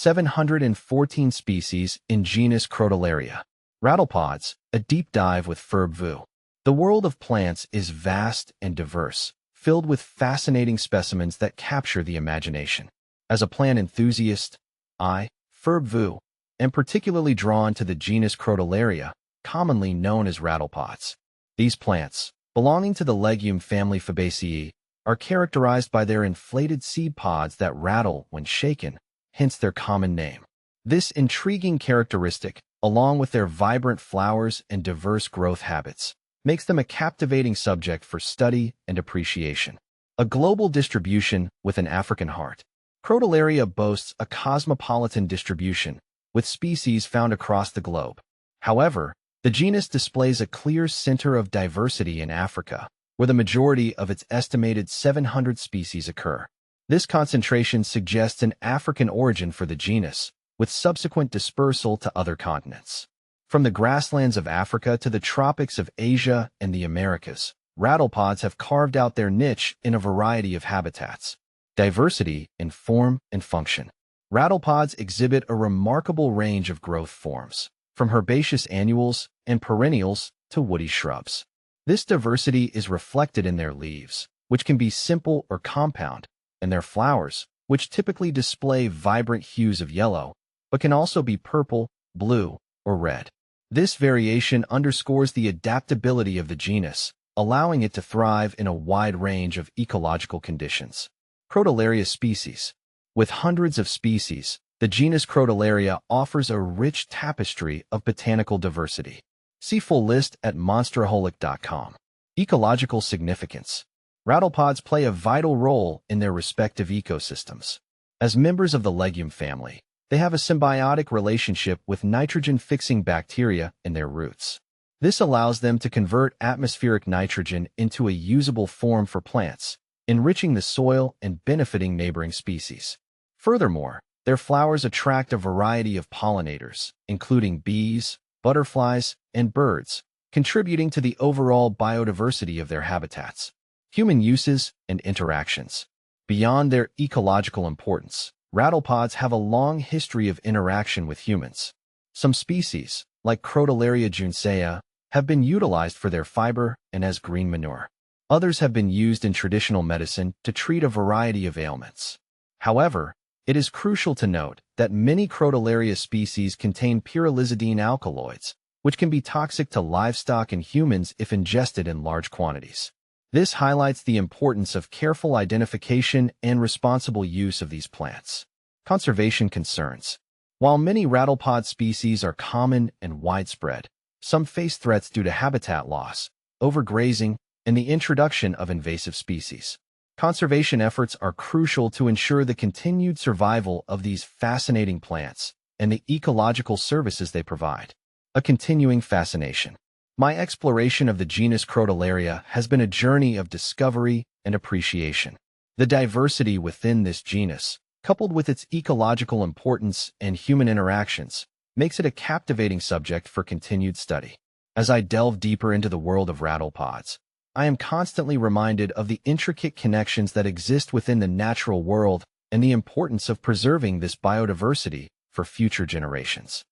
714 species in genus Crotalaria. Rattlepods, a deep dive with Ferb Vu. The world of plants is vast and diverse, filled with fascinating specimens that capture the imagination. As a plant enthusiast, Ferb Vu, am particularly drawn to the genus Crotalaria, commonly known as rattlepods. These plants, belonging to the legume family Fabaceae, are characterized by their inflated seed pods that rattle when shaken, hence their common name. This intriguing characteristic, along with their vibrant flowers and diverse growth habits, makes them a captivating subject for study and appreciation. A global distribution with an African heart. Crotalaria boasts a cosmopolitan distribution, with species found across the globe. However, the genus displays a clear center of diversity in Africa, where the majority of its estimated 700 species occur. This concentration suggests an African origin for the genus, with subsequent dispersal to other continents. From the grasslands of Africa to the tropics of Asia and the Americas, rattlepods have carved out their niche in a variety of habitats. Diversity in form and function. Rattlepods exhibit a remarkable range of growth forms, from herbaceous annuals and perennials to woody shrubs. This diversity is reflected in their leaves, which can be simple or compound, and their flowers, which typically display vibrant hues of yellow, but can also be purple, blue, or red. This variation underscores the adaptability of the genus, allowing it to thrive in a wide range of ecological conditions. Crotalaria species. With hundreds of species, the genus Crotalaria offers a rich tapestry of botanical diversity. See full list at monsteraholic.com. Ecological significance. Rattlepods play a vital role in their respective ecosystems. As members of the legume family, they have a symbiotic relationship with nitrogen-fixing bacteria in their roots. This allows them to convert atmospheric nitrogen into a usable form for plants, enriching the soil and benefiting neighboring species. Furthermore, their flowers attract a variety of pollinators, including bees, butterflies, and birds, contributing to the overall biodiversity of their habitats. Human uses and interactions. Beyond their ecological importance, rattlepods have a long history of interaction with humans. Some species, like Crotalaria juncea, have been utilized for their fiber and as green manure. Others have been used in traditional medicine to treat a variety of ailments. However, it is crucial to note that many Crotalaria species contain pyrrolizidine alkaloids, which can be toxic to livestock and humans if ingested in large quantities. This highlights the importance of careful identification and responsible use of these plants. Conservation concerns. While many rattlepod species are common and widespread, some face threats due to habitat loss, overgrazing, and the introduction of invasive species. Conservation efforts are crucial to ensure the continued survival of these fascinating plants and the ecological services they provide. A continuing fascination. My exploration of the genus Crotalaria has been a journey of discovery and appreciation. The diversity within this genus, coupled with its ecological importance and human interactions, makes it a captivating subject for continued study. As I delve deeper into the world of rattlepods, I am constantly reminded of the intricate connections that exist within the natural world and the importance of preserving this biodiversity for future generations.